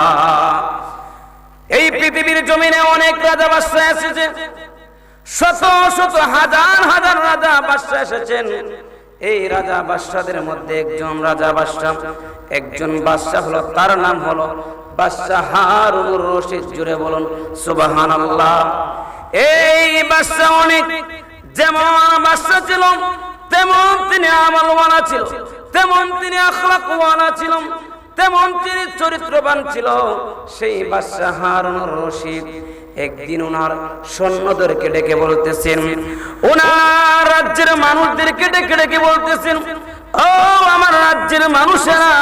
এই পৃথিবীর জমিনে অনেক রাজা বাদশা এসেছে, শত শত হাজার হাজার রাজা বাদশা এসেছেন। এই রাজা বাদশাদের মধ্যে একজন বাদশা হলো, তার নাম হলো বাদশা হারুনুর রশিদ। জুড়ে বলুন সুবহানাল্লাহ। এই বাদশা অনেক, যেমন বাদশা ছিল তেমন তিনি আমলওয়ালা ছিল, তেমন তিনি আখলাকওয়ালা ছিল, তেমন তিনি চরিত্রবান ছিল। সেই বাদশা হারুনুর রশিদ একদিন ওনার সৈন্যদেরকে ডেকে বলতেছেন, ওনার রাজ্যের মানুষদেরকে ডেকে ডেকে বলতেছেন, ও আমার রাজ্যের মানুষেরা,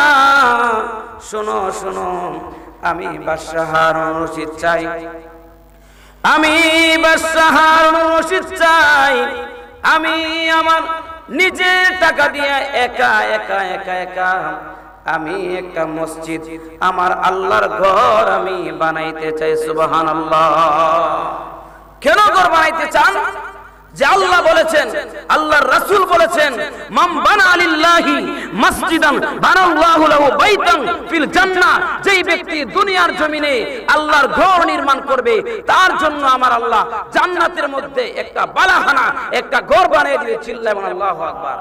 শোনো শোনো, আমি বাদশা হারুনুর রশিদ চাই, আমি বাদশা হারুনুর রশিদ চাই, আমি আমার নিজের টাকা দিয়ে একা একা একা একা আমি একটা মসজিদ, আমার আল্লাহর ঘর আমি বানাইতে চাই। সুবহানাল্লাহ। কেন ঘর বানাইতে চান? যে আল্লাহ বলেছেন, আল্লাহর রাসূল বলেছেন, মান বানা লিল্লাহি মাসজিদান বানাল্লাহু লাহু বাইতান ফিল জান্নাহ। যেই ব্যক্তি দুনিয়ার জমিনে আল্লাহর ঘর নির্মাণ করবে, তার জন্য আমার আল্লাহ জান্নাতের মধ্যে একটা বালাখানা, একটা ঘর বানিয়ে দিবে। চিল্লায় বলেন আল্লাহু আকবার।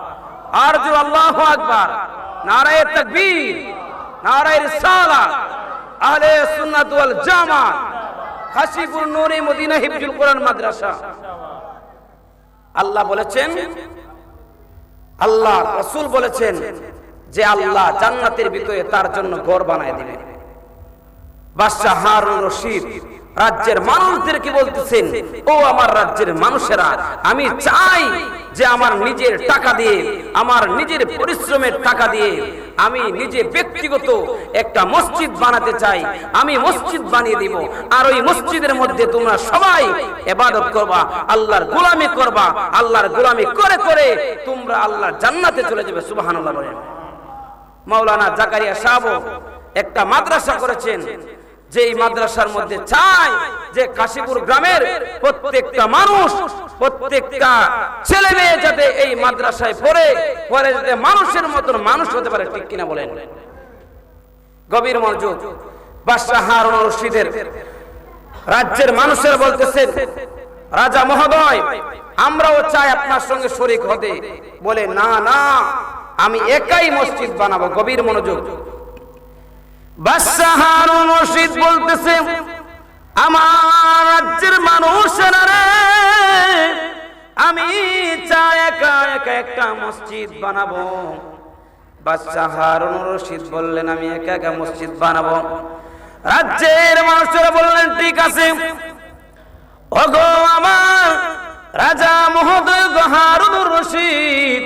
আর জোরে আল্লাহু আকবার। নারায়ে তাকবীর, নারায়ে রিসালাত, আহলে সুন্নাত ওয়াল জামাত, কাশীপুর নূরে মদিনা হিফজুল কোরআন মাদ্রাসা। আল্লাহ বলেছেন, আল্লাহ রাসূল বলেছেন যে আল্লাহ জান্নাতের ভিতরে তার জন্য ঘর বানায় দিবেন। বাদশা হারুন রশিদ রাজ্যের মানুষদেরকে বলতেছেন, ও আমার রাজ্যের মানুষেরা, আমি চাই যে আমার নিজের টাকা দিয়ে, আমার নিজের পরিশ্রমের টাকা দিয়ে আমি নিজে ব্যক্তিগত একটা মসজিদ বানাতে চাই। আমি মসজিদ বানিয়ে দিব, আর ওই মসজিদের মধ্যে তোমরা সবাই ইবাদত করবা, আল্লাহর গোলামি করবা, আল্লাহর গোলামি করে করে তোমরা আল্লাহর জান্নাতে চলে যাবে। সুবহানাল্লাহ বলেন। মাওলানা জাকারিয়া সাহেব একটা মাদ্রাসা করেছেন, যেই মাদ্রাসার মধ্যে চাই যে কাশীপুর গ্রামের প্রত্যেকটা মানুষ, প্রত্যেকটা ছেলে মেয়ে যাতে এই মাদ্রাসায় পড়ে যাতে মানুষের মতন মানুষ হতে পারে, ঠিক কিনা বলেন? গভীর মনোযোগ। বাদশা হারুন রশিদের রাজ্যের মানুষেরা বলতেছেন, রাজা মহোদয়, আমরাও চাই আপনার সঙ্গে শরীক হতে। বলে, না না, আমি একাই মসজিদ বানাবো। গভীর মনোযোগ। বাদশাহ হারুন রশিদ বলতেছে, আমার রাজ্যের মানুষেরা রে, আমি চাই একা একা একটা মসজিদ বানাবো। বাদশাহ হারুন রশিদ বললেন, আমি একা একা মসজিদ বানাবো। রাজ্যের মানুষেরা বললেন, ঠিক আছে, ওগো আমার রাজা মহোদয় গো হারুন রশিদ,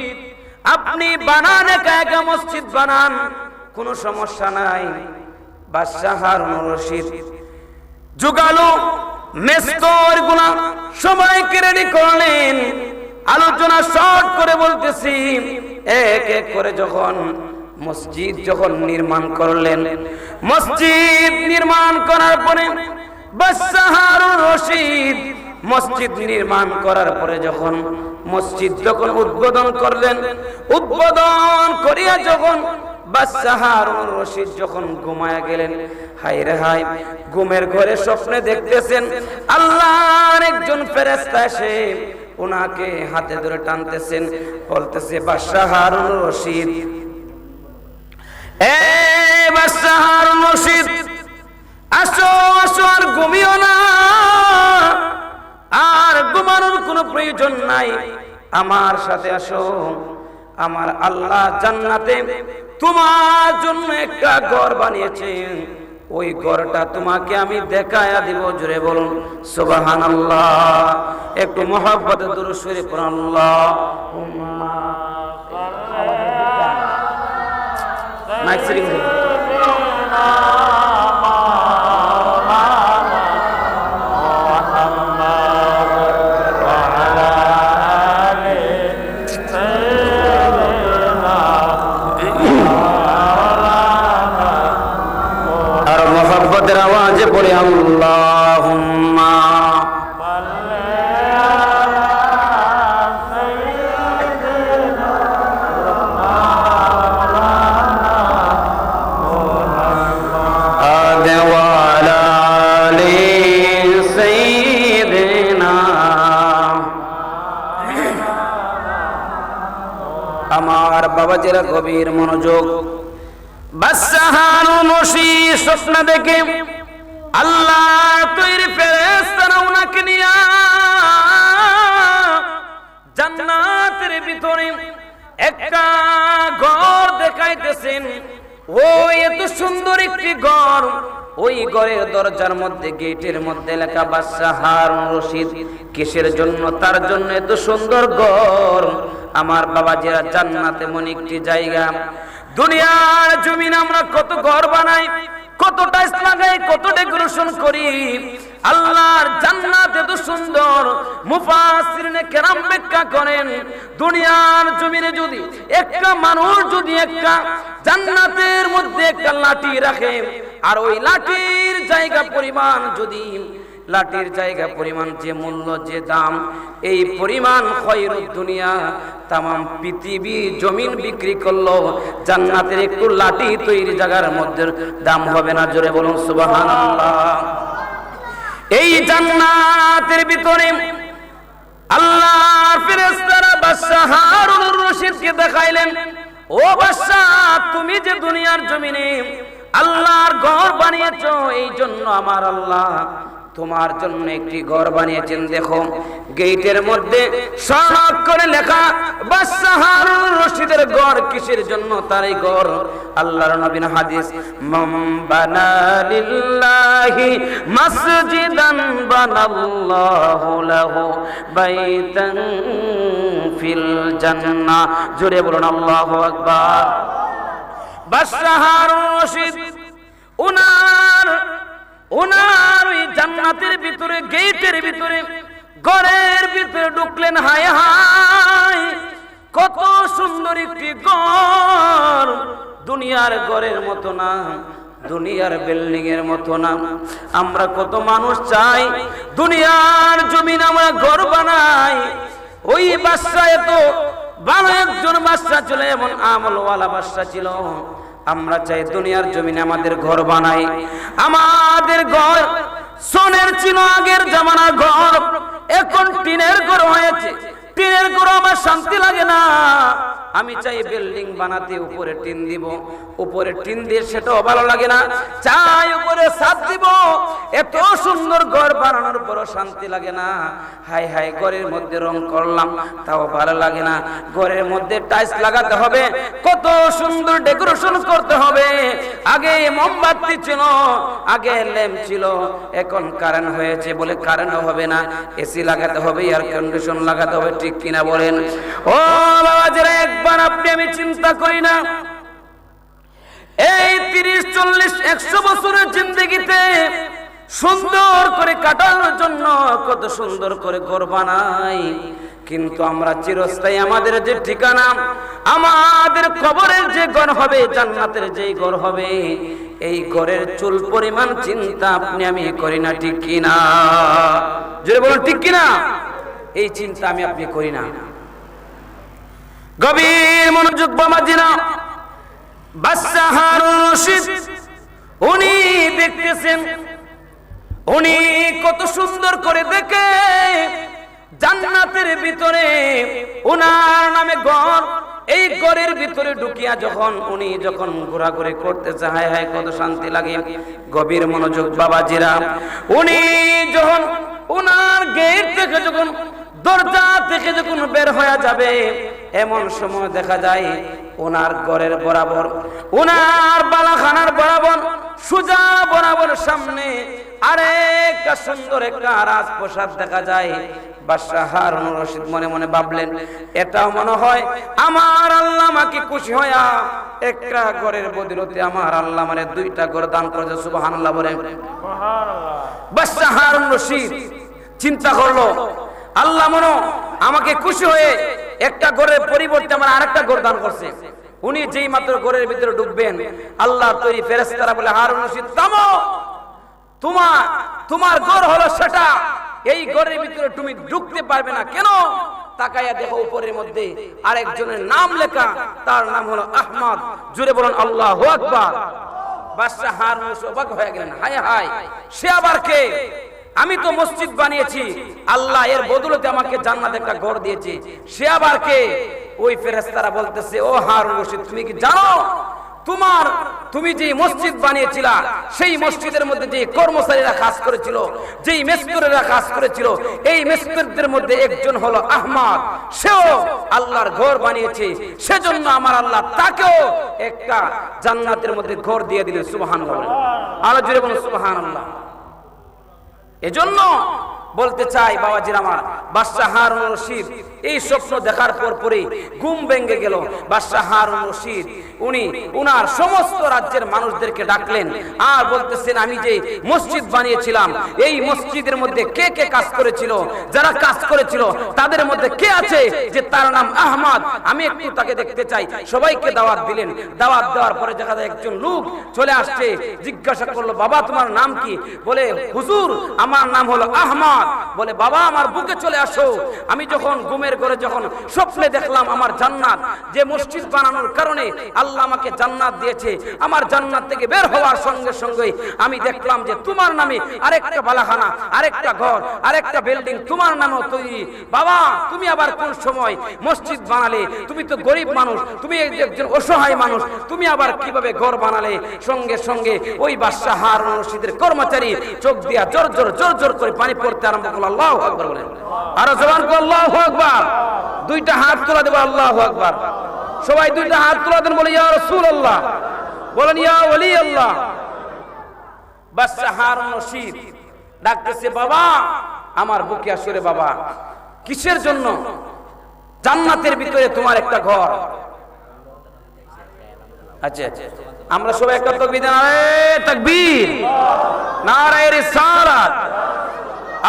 আপনি বানান, একা একা মসজিদ বানান, কোনো সমস্যা নাই। বাদশাহ হারুন রশিদ জুগালো মেস্তর গুলা সবাইকে রেডি করলেন। আলোচনা শর্ট করে বলতেছি, এক এক করে যখন মসজিদ নির্মাণ করলেন, মসজিদ নির্মাণ করার পরে বাদশাহ হারুন রশিদ মসজিদ নির্মাণ করার পরে যখন মসজিদ উদ্বোধন করলেন, উদ্বোধন করিয়া যখন বাদশাহ হারুন রশিদ ঘুমায়া গেলেন, হায় রে হায়, ঘুমের ঘরে স্বপ্নে দেখতেছেন আল্লাহর একজন ফেরেশতা এসে ওনাকে হাতে ধরে টানতেছেন, বলতেছে, বাদশাহ হারুন রশিদ, এ বাদশাহ হারুন রশিদ, আসো আসো, আর ঘুমিও না, আর ঘুমানোর কোনো প্রয়োজন নাই, আমার সাথে আসো। আমার আল্লাহ জান্নাতে তোমার জন্য একটা ঘর বানিয়েছেন, ওই ঘরটা তোমাকে আমি দেখায়া দিব। জোরে বলুন সুবহানাল্লাহ। একটু মহব্বতে দুরূদ শরীফ পড়ুন। আল্লাহুম্মা মাইক সেটিং আওয়াজে পড়ে আল্লাহুম্মা আমার বাবাজিরা গভীর মনোযোগ। বাদশাহ হারুন রশিদ স্বপ্ন দেখে আল্লাহ তৈরি ফেরেশতারা ওনাকে নিয়ে জান্নাতের ভিতরে একটা ঘর দেখাইতেছেন। ওই এত সুন্দর একটি ঘর, ওই ঘরের দরজার মধ্যে, গেটের মধ্যে লেখা বাদশাহ হারুন রশিদ। কিসের জন্য? তার জন্য এত সুন্দর ঘর। আমার বাবাজিরা, জান্নাতে এমন একটি জায়গা, দুনিয়ার জমিনে আমরা কত ঘর বানাই, কত টাইলস লাগাই, কত ডেকোরেশন করি, আল্লাহর জান্নাত এত সুন্দর। মুফাসসিরিনে কেরাম ব্যাখ্যা করেন, দুনিয়ার জমিনে যদি একটা মানুষ যদি একটা জান্নাতের মধ্যে একটা লাঠি রাখে, আর ওই লাঠির জায়গা পরিমাণ যদি, লাঠির জায়গা পরিমাণ যে মূল্য, যে দাম, এই পরিমাণ খয়রুদ দুনিয়া, তামাম পৃথিবী জমিন বিক্রি করলো, জান্নাতের একটু লাঠি তৈরি জায়গার মধ্যে দাম হবে না। জোরে বলুন সুবহানাল্লাহ। এই জান্নাতের ভিতরে আল্লাহর ফেরেশতারা বাদশাহ হারুন রশিদকে দেখাইলেন, ও বাদশাহ, তুমি যে দুনিয়ার জমিনে আল্লাহর ঘর বানিয়েছো, এই জন্য আমার আল্লাহ তোমার জন্য একটি ঘর বানিয়েছেন। দেখো, গেটের মধ্যে সনদ করে লেখা বাদশাহ হারুন রশিদের ঘর। কিসের জন্য তার এই ঘর? আল্লাহর নবীর হাদিস, মান বানা লিল্লাহি মাসজিদান বানাল্লাহু লাহু বাইতান ফিল জান্নাহ। জোরে বলুন আল্লাহু আকবার। বাদশাহ হারুন রশিদ ওনার ওই জান্নাতের ভিতরে, গেটের ভিতরে, ঘরের ভিতরে ঢুকলেন। হায় হায়, কত সুন্দর একটি ঘর! দুনিয়ার ঘরের মতো না, দুনিয়ার বিল্ডিং এর মতো না। আমরা কত মানুষ চাই দুনিয়ার জমিন আমরা ঘর বানাই। ওই বাদশা এত ভালো একজন বাদশা ছিল, এমন আমলওয়ালা বাদশা ছিল। আমরা চাই দুনিয়ার জমিনে আমাদের ঘর বানাই, আমাদের ঘর সোনের ছিল আগের জামানার ঘর, এখন টিনের ঘর হয়েছে। টিনের ঘর আমার শান্তি লাগে না, আমি চাই বিল্ডিং বানাতে উপরে টিন দিব, উপরে টিন দিয়ে সেটাও ভালো লাগে না, চাই উপরে ছাদ দিব। এত সুন্দর ঘর বানানোর পরও শান্তি লাগে না। হাই হাই, ঘরের মধ্যে রং করলাম তাও ভালো লাগে না, ঘরের মধ্যে টাইলস লাগাতে হবে, কত সুন্দর ডেকোরেশন করতে হবে। আগে মোমবাতি ছিল, আগে ল্যাম্প ছিল, এখন কারেন্ট হয়েছে বলে কারেন্ট হবে না, এসি লাগাতে হবে, এয়ার কন্ডিশন লাগাতে হবে, ঠিক কিনা বলেন? ও বাবাজিরা, একবার আপনি আমি চিন্তা করি না, এই 30, 40, 100 বছরের জিন্দেগিতে সুন্দর করে কাটানোর জন্য কত সুন্দর করে ঘর বানাই, কিন্তু আমরা চিরস্থায়ী আমাদের যে ঠিকানা, আমাদের কবরের যে ঘর হবে, জান্নাতের যে ঘর হবে, এই ঘরের চুল পরিমাণ চিন্তা আপনি আমি করি না, ঠিক কিনা? জোরে বলুন ঠিক কিনা? এই চিন্তা আমি আপনি করি না। গভীর মনোযোগ বাবাজিরা, বাদশাহ হারুন রশিদ উনি দেখতেছেন, উনি কত সুন্দর করে দেখে জান্নাতের ভিতরে ওনার নামে ঘর, এই ঘরের ভিতরে ঢুকিয়া উনি যখন ঘোরাঘুরি করতে চায়, হায় কত শান্তি লাগে। গভীর মনোযোগ বাবাজিরা, উনি যখন ওনার গেট থেকে দরজা থেকে বের হয়ে যাবে, এমন সময় দেখা যায় ওনার ঘরের বরাবর, ওনার বালাখানার বরাবর, সুজা বরাবর সামনে আরেকটা সুন্দর একটা রাজপ্রাসাদ দেখা যায়। বাদশাহ হারুন রশিদ মনে মনে ভাবলেন, এটাও মনে হয় আমার আল্লাহ আমাকে খুশি হইয়া একটা ঘরের বদৌলতে আমার আল্লাহ মানে 2টা ঘর দান করেছে। সুবহানাল্লাহ বলেন। বাদশাহ হারুন রশিদ চিন্তা করলো, আল্লাহ মনে আমাকে খুশি হয়ে একটা ঘরের পরিবর্তে আমার আরেকটা ঘর দান করছে। উনি যেই মাত্র ঘরের ভিতরে ঢুকবেন, আল্লাহ তৈরি ফেরেশতারা বলে, হারুন রশিদ থামো, তোমার ঘর হলো সেটা, এই ঘরের ভিতরে তুমি ঢুকতে পারবে না। কেন? তাকায়া দেখো উপরের মধ্যে আরেকজনের নাম লেখা, তার নাম হলো আহমদ। জুড়ে বলুন আল্লাহু আকবার। বাদশাহ হারুন রশিদ অবাক হয়ে গেলেন, হায় হায়, সে আবার কে? আমি তো মসজিদ বানিয়েছি, আল্লাহ এর বদৌলতে আমাকে জান্নাতে একটা ঘর দিয়েছে, সে আবার কে? ওই ফেরেশতারা বলতেছে, ও হারুন রশিদ, তুমি কি জানো তুমি যে মসজিদ বানিয়েছিলা, সেই মসজিদের মধ্যে যে কর্মচারীরা কাজ করেছিল, যেই মেস্তুরেরা কাজ করেছিল, এই মেস্তুরদের মধ্যে একজন হলো আহমদ, সেও আল্লাহর ঘর বানিয়েছে, সেজন্য আমার আল্লাহ তাকেও একটা জান্নাতের মধ্যে ঘর দিয়ে দিলেন। সুবহানাল্লাহ, আরো জোরে বলুন সুবহানাল্লাহ। এজন্য বলতে চাই বাবাজির আমার, বাদশাহ হারুন রশিদ এই স্বপ্ন দেখার পরে ঘুম ভেঙে গেল। বাদশাহ হারুন রশিদ উনি উনার সমস্ত রাজ্যের মানুষদেরকে ডাকলেন আর বলতেছেন, আমি যে মসজিদ বানিয়েছিলাম, এই মসজিদের মধ্যে কে কে কাজ করেছিল, যারা কাজ করেছিল তাদের মধ্যে কে আছে যে তার নাম আহমদ, আমি একটু তাকে দেখতে চাই। সবাইকে দাওয়াত দিলেন। দাওয়াত দেওয়ার পরে দেখা যায় একজন লোক চলে আসছে, জিজ্ঞাসা করলো, বাবা তোমার নাম কি? বলে, হুজুর আমার নাম হলো আহমদ। বলে, বাবা আমার বুকে চলে আসো, আমি যখন ঘুমের ঘরে স্বপ্নে দেখলাম আমার জান্নাত, যে মসজিদ বানানোর কারণে আল্লাহ আমাকে জান্নাত দিয়েছে, আমার জান্নাত থেকে বের হওয়ার সঙ্গে সঙ্গে আমি দেখলাম যে তোমার নামে আরেকটা বালাখানা, আরেকটা ঘর, আরেকটা বিল্ডিং তোমার নামেও তৈরি। বাবা তুমি আবার কোন সময় মসজিদ বানালে? তুমি তো গরিব মানুষ, তুমি একজন অসহায় মানুষ, তুমি আবার কিভাবে ঘর বানালে? সঙ্গে সঙ্গে ওই বাদশাহ হারুন রশিদের কর্মচারী চোখ দিয়া জোর জোর করে পানি পড়তে আরম্ভ করলো। আল্লাহু আকবার বলেন, আরো জবান করে আল্লাহু আকবার। 2টা হাত তোলা দেব, আল্লাহু আকবার। সবাই 2টা হাত তোলা দেন, বলে ইয়া রাসূলুল্লাহ, বলেন ইয়া ওলি আল্লাহ। বাদশাহ হারুন রশিদ ডাকতেছে, বাবা আমার বুকে আসরে। বাবা কিসের জন্য? জান্নাতের ভিতরে তোমার একটা ঘর। আচ্ছা আমরা সবাই একটা তাকবীর দেন, নারে তাকবীর, নারে রিসালাত,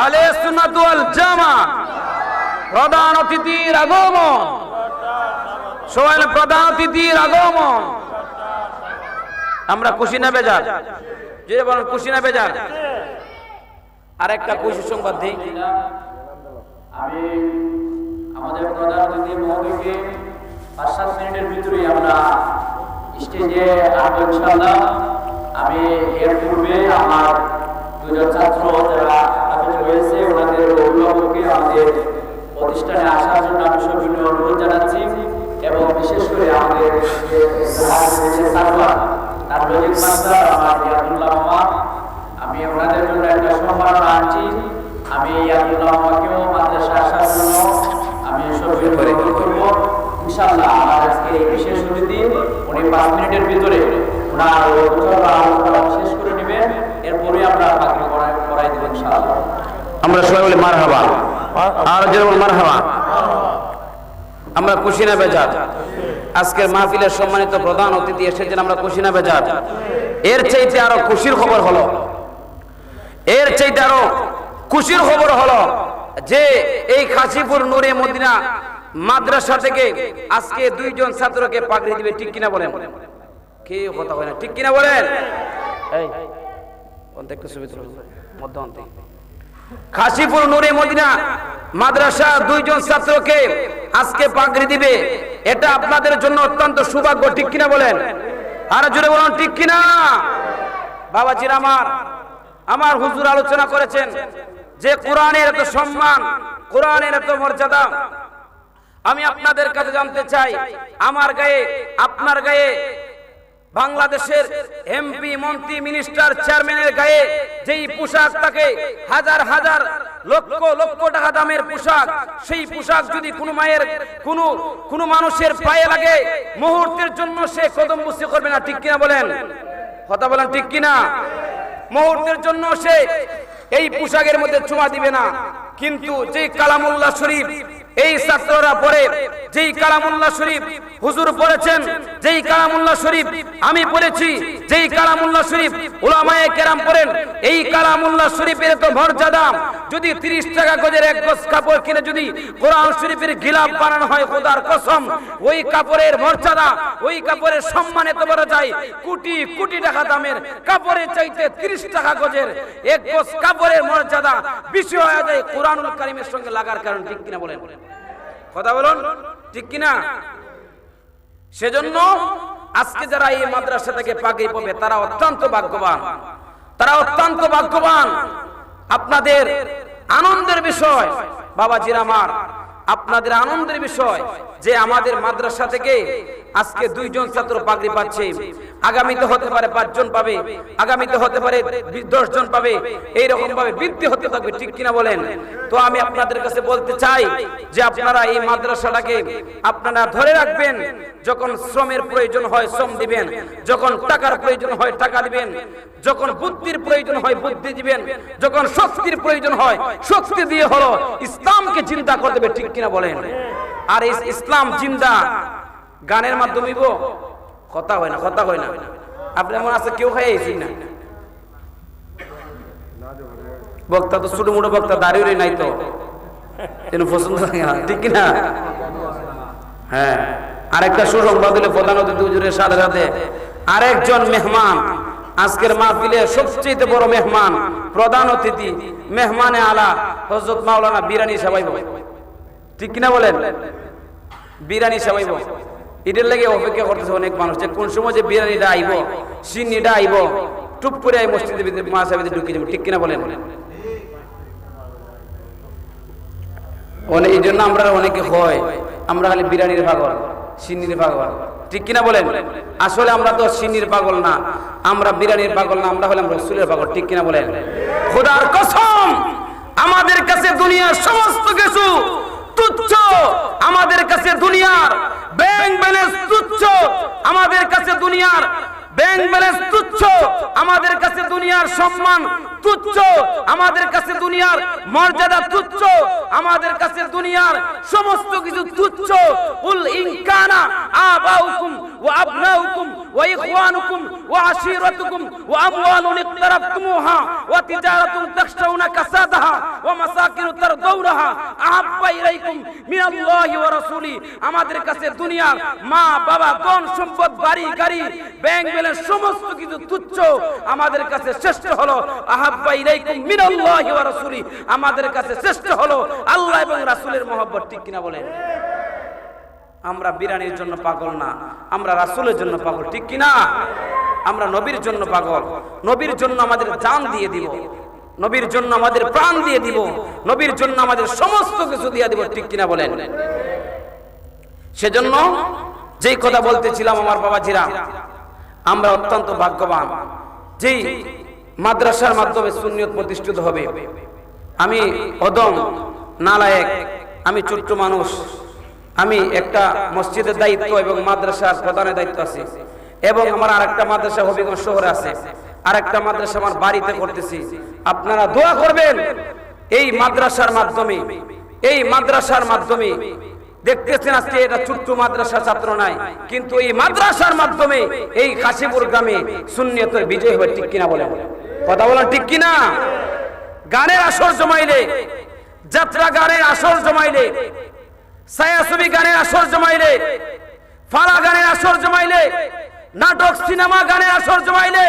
আহলে সুন্নাত ওয়াল জামাত। প্রধান অতিথির আগমন, সবাই প্রধান অতিথির আগমন। আমরা খুশি না বেজার? যে বলেন খুশি না বেজার? আরেকটা খুশি সংবাদ দিই, আমি আমাদের প্রধান অতিথি মহোদয়কে 5-7 মিনিটের ভিতরেই আমরা স্টেজে আসবো ইনশাআল্লাহ। আমি এর পূর্বে আমার দুজন ছাত্র যারা হাফেজ হয়েছে ওনাদের অভিভাবককে আমাদের প্রতিষ্ঠানে আসার জন্য আমি সবিনয় অনুরোধ জানাচ্ছি এবং বিশেষ করে আমাদের তার লজিক মাস্টার আমার ইয়াদুল্লাহ মামা, আমি ওনাদের জন্য একটা সম্মাননা আনছি। আমি ইয়াদুল্লাহ মামাকেও মাদ্রাসা আসার জন্য আমি সবিনয় অনুরোধ করবো। ইনশাআল্লাহ আমার আজকে এই বিশেষ অতিথি উনি 5 মিনিটের ভিতরে ওনার আলোচনা শেষ করে নেবেন, এরপরে আমরা পাগড়ি পরাই দেব ইনশাআল্লাহ। আমরা সবাই বলি মারহাবা, আর জোরে বলি মারহাবা। আমরা খুশি না বেজার? আজকের মাহফিলের সম্মানিত প্রধান অতিথি এসেছেন, আমরা খুশি না বেজার? এর চাইতে আরো খুশির খবর হলো, এর চাইতে আরো খুশির খবর হলো যে এই কাশীপুর নূরে মদিনা মাদ্রাসা থেকে আজকে 2 জন ছাত্রকে পাগড়ি দিবে। ঠিক কিনা বলেন? কি কথা হয় না, ঠিক কিনা বলেন? এই একটু সুবিধা মধ্যে কাশীপুর নূরে মদিনা মাদ্রাসা 2 জন ছাত্রকে আজকে পাগড়ি দিবে। এটা আপনাদের জন্য অত্যন্ত সৌভাগ্য। ঠিক কিনা বলেন? আর জোরে বলুন ঠিক কিনা? বাবাজির আমার হুজুর আলোচনা করেছেন যে কোরআনের এত সম্মান, কোরআনের এত মর্যাদা। আমি আপনাদের কাছে জানতে চাই, আমার গায়ে, আপনার গায়ে, বাংলাদেশের এমপি, মন্ত্রী, মিনিস্টার, চেয়ারম্যানের গায়ে যেই পোশাক থাকে, হাজার হাজার লক্ষ লক্ষ টাকা দামের পোশাক, সেই পোশাক যদি কোনো মায়ের কোনো মানুষের পায়ে লাগে, মুহূর্তের জন্য সে কদম বুসি করবে না। ঠিক কিনা বলেন? কথা বলেন ঠিক কিনা? মুহূর্তের জন্য সে এই পোশাকের মধ্যে চুমা দিবে না। কিন্তু যেই কালামুল্লাহ শরীফ এই ছাত্ররা পড়ে, যেই কালামুল্লাহ শরীফ হুজুর পড়েছেন, যেই কালামুল্লাহ শরীফ আমি পড়েছি, যেই কালামুল্লাহ শরীফ উলামায়ে কেরাম পড়েন, এই কালামুল্লাহ শরীফের তো মর্যাদা। যদি 30 টাকা গজের 1 গজ কাপড় কিনে যদি কোরআন শরীফের গিলাফ বানানো হয়, খোদার কসম ওই কাপড়ের মর্যাদা, ওই কাপড়ের সম্মান এত বড় যায়, কোটি কোটি টাকা দামের কাপড়ের চাইতে 30 টাকা গজের 1 গজ কাপড়ের মর্যাদা বেশি হয়ে যায় কোরআনুল কারীমের সঙ্গে লাগার কারণ। ঠিক কিনা বলেন? কথা বলুন ঠিক কিনা? সেজন্য আজকে যারা এই মাদ্রাসা থেকে পাগড়ি পাবে তারা অত্যন্ত ভাগ্যবান, তারা অত্যন্ত ভাগ্যবান। আপনাদের আনন্দের বিষয় বাবাজির আমার, আপনাদের আনন্দের বিষয় যে আমাদের মাদ্রাসা থেকে আজকে 2 জন ছাত্র পাগড়ি পাচ্ছে। আগামীতে হতে পারে 5 জন পাবে, আগামীতে হতে পারে 10 জন পাবে, এইরকম ভাবে বৃদ্ধি হতে থাকবে। ঠিক কিনা বলেন? তো আমি আপনাদের কাছে বলতে চাই যে আপনারা এই মাদ্রাসাটাকে আপনারা ধরে রাখবেন। যখন শ্রমের প্রয়োজন হয় শ্রম দিবেন, যখন টাকার প্রয়োজন হয় টাকা দিবেন, যখন বুদ্ধির প্রয়োজন হয় বুদ্ধি দিবেন, যখন শক্তির প্রয়োজন হয় শক্তি দিয়ে হলো ইসলামকে চিন্তা করে দেবে। ঠিক কিনা বলেন? আর এই ইসলাম জিন্দা গানের মাধ্যমে কথা হয় না, কথা হয় না। আপনি এমন আছে কেউ খাইয়েছি না বক্তা, তো ছোট মোটো বক্তা দাঁড়িয়ে নাই তো পছন্দ লাগে না। ঠিক কিনা? হ্যাঁ, আরেকটা সুসংবাদ দিলে প্রধান অতিথি হুজুরের সাথে সাথে আরেকজন মেহমান, আজকের মাহফিলের সবচেয়ে বড় মেহমান, প্রধান অতিথি, মেহমানে আলা হযরত মাওলানা বিরানি সাহেব। ঠিক কিনা বলেন? বিরানি সাহেব এটার লাগে অপেক্ষা করতেছে অনেক মানুষ যে কোন সময় যে বিরানিটা আইব, সিন্নিটা আইব, টুপ করে এই মসজিদের ভিতরে মা সাহেবদের ঢুকে যাবে। ঠিক কিনা বলেন? এই জন্য আমরা অনেকে হয় আমরা খালি বিরানির পাগল, সিন্নির পাগল। ঠিক কিনা বলেন? আসলে আমরা তো সিন্নির পাগল না, আমরা বিরানির পাগল না, আমরা হলাম রাসূলের পাগল। ঠিক কিনা বলেন? খোদার কসম আমাদের কাছে দুনিয়ার সমস্ত কিছু তুচ্ছ, আমাদের কাছে দুনিয়ার ব্যাংক ব্যালেন্স তুচ্ছ, আমাদের কাছে দুনিয়ার ব্যাংক ব্যালেন্স তুচ্ছ, আমাদের কাছে দুনিয়ার সম্মান তুচ্ছ, আমাদের কাছে দুনিয়ার মর্যাদা তুচ্ছ, আমাদের কাছে দুনিয়ার সমস্ত কিছু তুচ্ছ। কুল ইন কানা আবাউকুম ওয়া আবনাউকুম ওয়া ইখওয়ানুকুম ওয়া আশীরাতুকুম ওয়া আমওয়ালুন ইকতারাফতুমুহা ওয়া তিজারাতুন তাখশাউনা কাসাদাহা ওয়া মাসাকিনু তারদাউনাহা আহাব্বা ইলাইকুম মিনাল্লাহি ওয়া রাসূলি। আমাদের কাছে দুনিয়ার মা বাবা, ধন সম্পদ, বাড়ি গাড়ি, ব্যাংক ব্যালেন্স সমস্ত কিছু তুচ্ছ। আমাদের কাছে শ্রেষ্ঠ হলো আহাব্বা ইলাইকুম মিনাল্লাহি ওয়া রাসূলি, আমাদের কাছে শ্রেষ্ঠ হলো আল্লাহ এবং রাসূলের মহব্বত। ঠিক কিনা বলেন? আমরা বিরানির জন্য পাগল না, আমরা রাসূলের জন্য পাগল। ঠিক কিনা? আমরা নবীর জন্য পাগল, নবীর জন্য আমাদের জান দিয়ে দিব। নবীর জন্য আমাদের প্রাণ দিয়ে দিব, নবীর জন্য আমাদের সমস্ত কিছু দিয়ে দিব, ঠিক কিনা বলেন? সেজন্য যেই কথা বলতেছিলাম আমার বাবাজিরা, আমরা অত্যন্ত ভাগ্যবান যেই মাদ্রাসার মাধ্যমে সুন্নিয়ত প্রতিষ্ঠিত হবে। আমি অদম নালায়েক, আমি ছোট্ট মানুষ, আমি একটা মসজিদের দায়িত্ব এবং মাদ্রাসার প্রধানের দায়িত্ব আছে, এবং আমার আরেকটা মাদ্রাসা হবিগঞ্জ শহরে আছে, আরেকটা মাদ্রাসা আমার বাড়িতে করতেছি। আপনারা দোয়া করবেন এই মাদ্রাসার মাধ্যমে দেখতেছেন আজকে এটা ছোট্ট মাদ্রাসা, ছাত্র নাই, কিন্তু এই মাদ্রাসার মাধ্যমে এই কাশীপুর গ্রামে সুন্নিয়তের বিজয় হবে, ঠিক কিনা বলেন? কথা বলেন ঠিক কিনা? গানের আসর জমাইলে, যাত্রা গানের আসর জমাইলে, ছায়াছবি গানের আসর জমাইলে, ফালা গানের আসর জমাইলে, নাটক সিনেমা গানের আসর জমাইলে,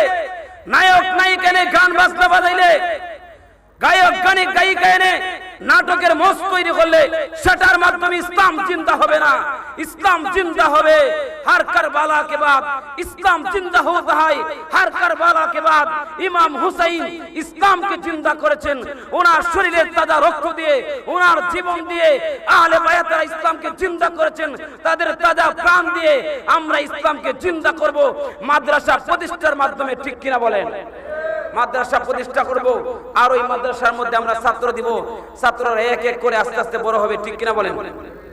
নায়ক নায়িকা এনে গান বাজনা বাজাইলে, গায়ক গানে গায়িকা এনে নাটকের মঞ্চ তৈরি করলে সেটার মাধ্যমে ইসলাম জিন্দা হবে না, ইসলাম জিন্দা হবে हर करबला के बाद इस्लाम जिंदा होता है। हर करबला के बाद इमाम हुसैन इस्लाम के जिंदा করেছেন, ওনার শরীরের তাজা রক্ত দিয়ে, ওনার জীবন দিয়ে আহলে বায়াতরা ইসলামকে জিন্দা করেছেন, তাদের তাজা প্রাণ দিয়ে আমরা ইসলামকে জিন্দা করব মাদ্রাসা প্রতিষ্ঠার মাধ্যমে, ঠিক কিনা বলেন? মাদ্রাসা প্রতিষ্ঠা করব, আর ওই মাদ্রাসার মধ্যে আমরা ছাত্র দিব, ছাত্ররা এক এক করে আস্তে আস্তে বড় হবে, ঠিক কিনা বলেন?